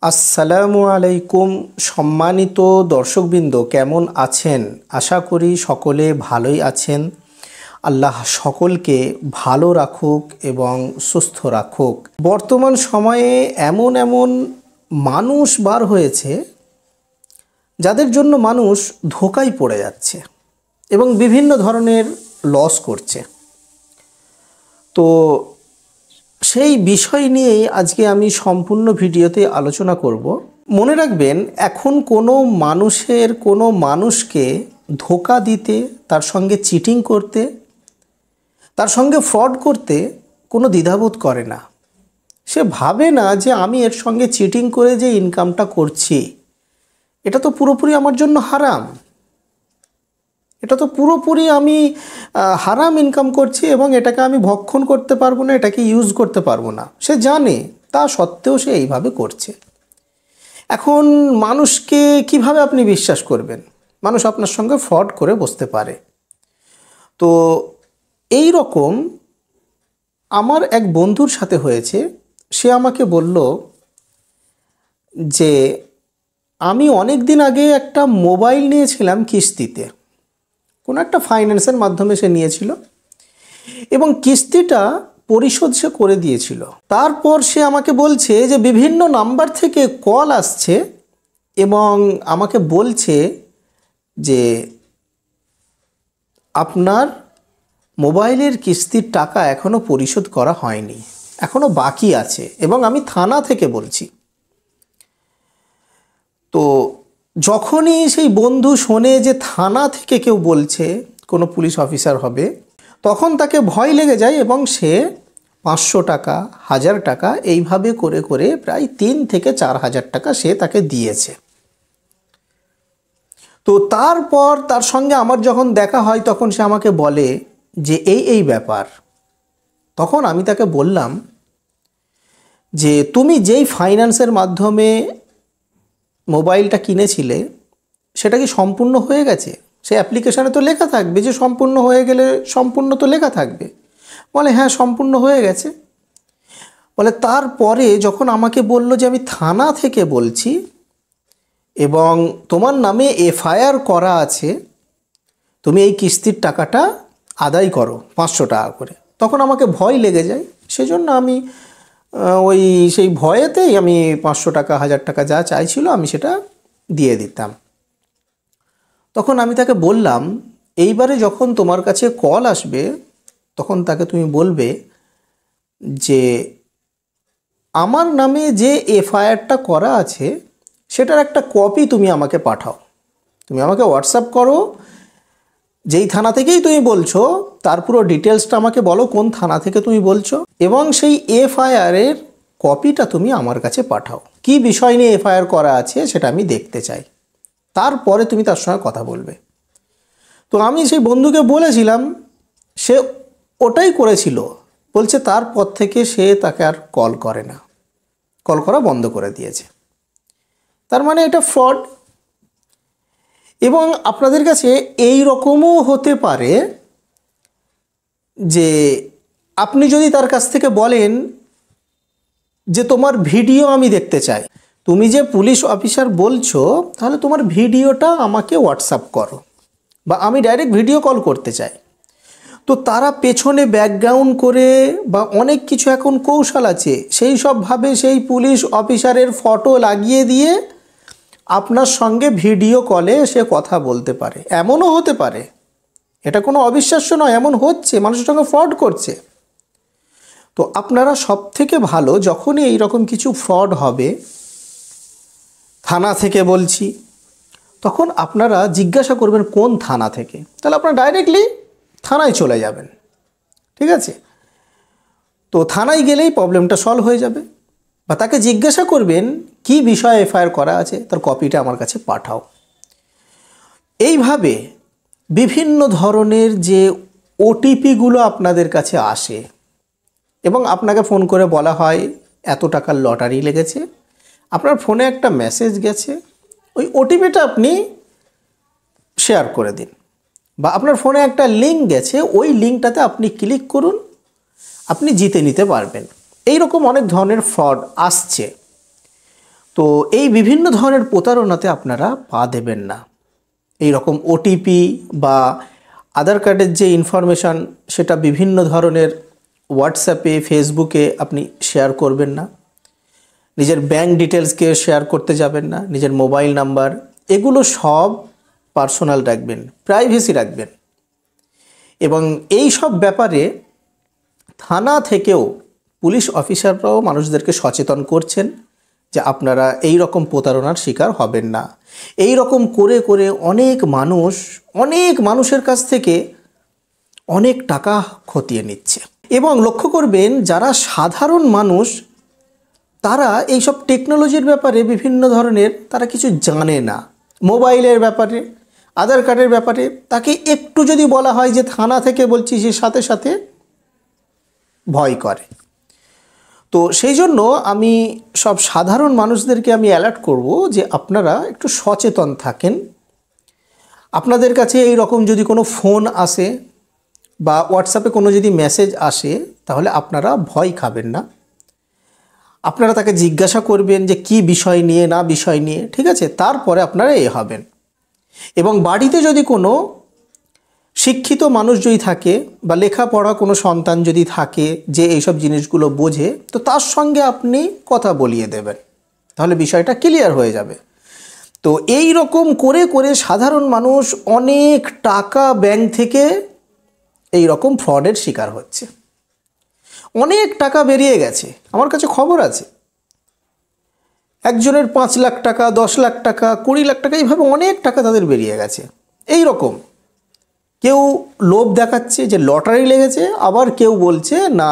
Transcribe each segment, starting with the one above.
আসসালামু আলাইকুম সম্মানিত দর্শকবৃন্দ, কেমন আছেন? আশা করি সকলে ভালোই আছেন। আল্লাহ সকলকে ভালো রাখুক এবং সুস্থ রাখুক। বর্তমান সময়ে এমন এমন মানুষ বার হয়েছে যাদের জন্য মানুষ ধোঁকায় পড়ে যাচ্ছে এবং বিভিন্ন ধরনের লস করছে। তো সেই বিষয় নিয়েই আজকে আমি সম্পূর্ণ ভিডিওতে আলোচনা করব। মনে রাখবেন, এখন কোনো মানুষকে ধোঁকা দিতে, তার সঙ্গে চিটিং করতে, তার সঙ্গে ফ্রড করতে কোনো দ্বিধাবোধ করে না। সে ভাবে না যে আমি এর সঙ্গে চিটিং করে যে ইনকামটা করছি এটা তো পুরোপুরি আমার জন্য হারাম, এটা তো পুরোপুরি আমি হারাম ইনকাম করছি এবং এটাকে আমি ভক্ষণ করতে পারবো না, এটাকে ইউজ করতে পারবো না। সে জানে, তা সত্ত্বেও সে এইভাবে করছে। এখন মানুষকে কিভাবে আপনি বিশ্বাস করবেন? মানুষ আপনার সঙ্গে ফ্রড করে বসতে পারে। তো এই রকম আমার এক বন্ধুর সাথে হয়েছে। সে আমাকে বলল যে আমি অনেক দিন আগে একটা মোবাইল নিয়েছিলাম কিস্তিতে, কোনো একটা ফাইন্যান্সের মাধ্যমে সে নিয়েছিল এবং কিস্তিটা পরিশোধ সে করে দিয়েছিল। তারপর সে আমাকে বলছে যে বিভিন্ন নাম্বার থেকে কল আসছে এবং আমাকে বলছে যে আপনার মোবাইলের কিস্তির টাকা এখনও পরিশোধ করা হয়নি, এখনও বাকি আছে, এবং আমি থানা থেকে বলছি। তো যখনই সেই বন্ধু শোনে যে থানা থেকে কেউ বলছে, কোনো পুলিশ অফিসার হবে, তখন তাকে ভয় লেগে যায় এবং সে 500 টাকা, 1000 টাকা এইভাবে করে করে প্রায় 3 থেকে 4000 টাকা সে তাকে দিয়েছে। তো তারপর তার সঙ্গে আমার যখন দেখা হয় তখন সে আমাকে বলে যে এই ব্যাপার। তখন আমি তাকে বললাম যে তুমি যেই ফাইন্যান্সের মাধ্যমে মোবাইলটা কিনেছিলে সেটা কি সম্পূর্ণ হয়ে গেছে? সে অ্যাপ্লিকেশানে তো লেখা থাকবে যে সম্পূর্ণ হয়ে গেলে, সম্পূর্ণ তো লেখা থাকবে। বলে হ্যাঁ, সম্পূর্ণ হয়ে গেছে। বলে তারপরে যখন আমাকে বলল যে আমি থানা থেকে বলছি এবং তোমার নামে এফআইআর করা আছে, তুমি এই কিস্তির টাকাটা আদায় করো 500 টাকা করে, তখন আমাকে ভয় লেগে যায়। সেজন্য আমি সেই ভয়েতেই আমি 500 টাকা, 1000 টাকা যা চাইছিল আমি সেটা দিয়ে দিতাম। তখন আমি তাকে বললাম, এইবারে যখন তোমার কাছে কল আসবে তখন তাকে তুমি বলবে যে আমার নামে যে এফআইআরটা করা আছে সেটার একটা কপি তুমি আমাকে পাঠাও। তুমি আমাকে হোয়াটসঅ্যাপ করো, যেই থানা থেকেই তুমি বলছো তার পুরো ডিটেলসটা আমাকে বলো, কোন থানা থেকে তুমি বলছো, এবং সেই এফআইআরের কপিটা তুমি আমার কাছে পাঠাও। কি বিষয় নিয়ে এফআইআর করা আছে সেটা আমি দেখতে চাই, তারপরে তুমি তার সঙ্গে কথা বলবে। তো আমি সেই বন্ধুকে বলেছিলাম, সে ওটাই করেছিল। বলছে তারপর থেকে সে তাকে আর কল করে না, কল করা বন্ধ করে দিয়েছে। তার মানে এটা ফ্রড। এবং আপনাদের কাছে এই রকমও হতে পারে যে আপনি যদি তার কাছ থেকে বলেন যে তোমার ভিডিও আমি দেখতে চাই, তুমি যে পুলিশ অফিসার বলছো তাহলে তোমার ভিডিওটা আমাকে হোয়াটসঅ্যাপ করো, বা আমি ডাইরেক্ট ভিডিও কল করতে চাই। তো তারা পেছনে ব্যাকগ্রাউন্ড করে বা অনেক কিছু এখন কৌশল আছে, সেই সবভাবে সেই পুলিশ অফিসারের ফটো লাগিয়ে দিয়ে আপনার সঙ্গে ভিডিও কলে সে কথা বলতে পারে। এমনও হতে পারে, এটা কোনো অবিশ্বাস্য নয়, এমন হচ্ছে, মানুষের সঙ্গে ফ্রড করছে। তো আপনারা সব থেকে ভালো, যখনই এই রকম কিছু ফ্রড হবে, থানা থেকে বলছি, তখন আপনারা জিজ্ঞাসা করবেন কোন থানা থেকে, তাহলে আপনারা ডাইরেক্টলি থানায় চলে যাবেন। ঠিক আছে? তো থানায় গেলেই প্রবলেমটা সলভ হয়ে যাবে। বা তাকে জিজ্ঞাসা করবেন কি বিষয়ে এফআইআর করা আছে, তার কপিটা আমার কাছে পাঠাও। এইভাবে বিভিন্ন ধরনের যে ওটিপিগুলো আপনাদের কাছে আসে এবং আপনাকে ফোন করে বলা হয় এত টাকার লটারি লেগেছে, আপনার ফোনে একটা মেসেজ গেছে, ওই ওটিপিটা আপনি শেয়ার করে দিন, বা আপনার ফোনে একটা লিঙ্ক গেছে, ওই লিঙ্কটাতে আপনি ক্লিক করুন, আপনি জিতে নিতে পারবেন। এই রকম অনেক ধরনের ফ্রড আসছে। তো এই বিভিন্ন ধরনের প্রতারণাতে আপনারা পা দেবেন না। এই রকম ওটিপি বা আধার কার্ডের যে ইনফরমেশান সেটা বিভিন্ন ধরনের হোয়াটসঅ্যাপে, ফেসবুকে আপনি শেয়ার করবেন না। নিজের ব্যাঙ্ক ডিটেলসকে শেয়ার করতে যাবেন না। নিজের মোবাইল নাম্বার এগুলো সব পার্সোনাল রাখবেন, প্রাইভেসি রাখবেন। এবং এই সব ব্যাপারে থানা থেকেও পুলিশ অফিসাররাও মানুষদেরকে সচেতন করছেন যে আপনারা এই রকম প্রতারণার শিকার হবেন না। এই রকম করে করে অনেক মানুষের কাছ থেকে অনেক টাকা খতিয়ে নিচ্ছে। এবং লক্ষ্য করবেন যারা সাধারণ মানুষ তারা এইসব টেকনোলজির ব্যাপারে বিভিন্ন ধরনের তারা কিছু জানে না। মোবাইলের ব্যাপারে, আধার কার্ডের ব্যাপারে তাকে একটু যদি বলা হয় যে থানা থেকে বলছি, সে সাথে সাথে ভয় করে। তো সেই জন্য আমি সব সাধারণ মানুষদেরকে আমি অ্যালার্ট করব যে আপনারা একটু সচেতন থাকেন। আপনাদের কাছে এই রকম যদি কোনো ফোন আসে বা হোয়াটসঅ্যাপে কোনো যদি মেসেজ আসে তাহলে আপনারা ভয় খাবেন না। আপনারা তাকে জিজ্ঞাসা করবেন যে কি বিষয় নিয়ে, না বিষয় নিয়ে, ঠিক আছে? তারপরে আপনারা হবেন। এবং বাড়িতে যদি কোনো শিক্ষিত মানুষ যদি থাকে বা লেখাপড়া কোনো সন্তান যদি থাকে যে এইসব জিনিসগুলো বোঝে, তো তার সঙ্গে আপনি কথা বলিয়ে দেবেন, তাহলে বিষয়টা ক্লিয়ার হয়ে যাবে। তো এই রকম করে করে সাধারণ মানুষ অনেক টাকা ব্যাংক থেকে এই রকম ফ্রডের শিকার হচ্ছে। অনেক টাকা বেরিয়ে গেছে, আমার কাছে খবর আছে। একজনের 5 লাখ টাকা, 10 লাখ টাকা, 20 লাখ টাকা, এইভাবে অনেক টাকা তাদের বেরিয়ে গেছে। এই রকম কেউ লোভ দেখাচ্ছে যে লটারি লেগেছে, আবার কেউ বলছে না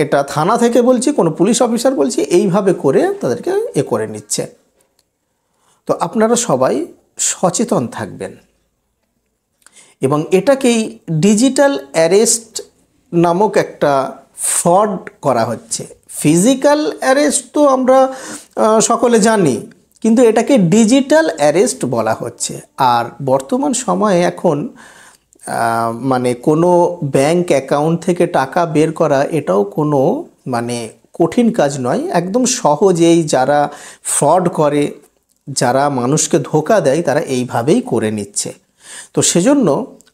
এটা থানা থেকে বলছি, কোনো পুলিশ অফিসার বলছি, এইভাবে করে তাদেরকে করে নিচ্ছে। তো আপনারা সবাই সচেতন থাকবেন। এবং এটাকেই ডিজিটাল অ্যারেস্ট নামক একটা ফ্রড করা হচ্ছে। ফিজিক্যাল অ্যারেস্ট তো আমরা সকলে জানি, কিন্তু এটাকে ডিজিটাল অ্যারেস্ট বলা হচ্ছে। আর বর্তমান সময়ে এখন মানে কোনো ব্যাংক অ্যাকাউন্ট থেকে টাকা বের করা এটাও কোনো মানে কঠিন কাজ নয়। একদম সহজেই যারা ফ্রড করে, যারা মানুষকে ধোঁকা দেয়, তারা এইভাবেই করে নিচ্ছে। তো সেজন্য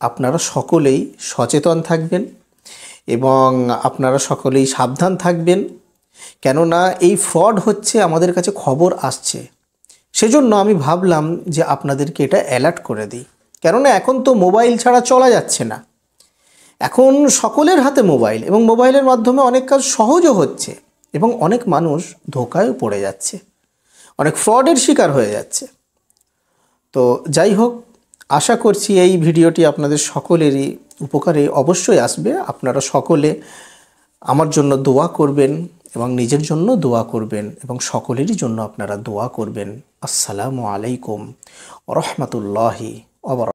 আপনারা সকলেই সচেতন থাকবেন এবং আপনারা সকলেই সাবধান থাকবেন। কেননা এই ফ্রড হচ্ছে, আমাদের কাছে খবর আসছে, সেজন্য আমি ভাবলাম যে আপনাদেরকে এটা অ্যালার্ট করে দিই। কেননা এখন তো মোবাইল ছাড়া চলা যাচ্ছে না। এখন সকলের হাতে মোবাইল, এবং মোবাইলের মাধ্যমে অনেক কাজ সহজও হচ্ছে এবং অনেক মানুষ ধোঁকায়ও পড়ে যাচ্ছে, অনেক ফ্রডের শিকার হয়ে যাচ্ছে। তো যাই হোক, আশা করছি এই ভিডিওটি আপনাদের সকলেরই উপকারে অবশ্যই আসবে। আপনারা সকলে আমার জন্য দোয়া করবেন এবং নিজের জন্য দোয়া করবেন এবং সকলেরই জন্য আপনারা দোয়া করবেন। আসসালামু আলাইকুম ওয়া রাহমাতুল্লাহি ওয়া বারাকাতুহু।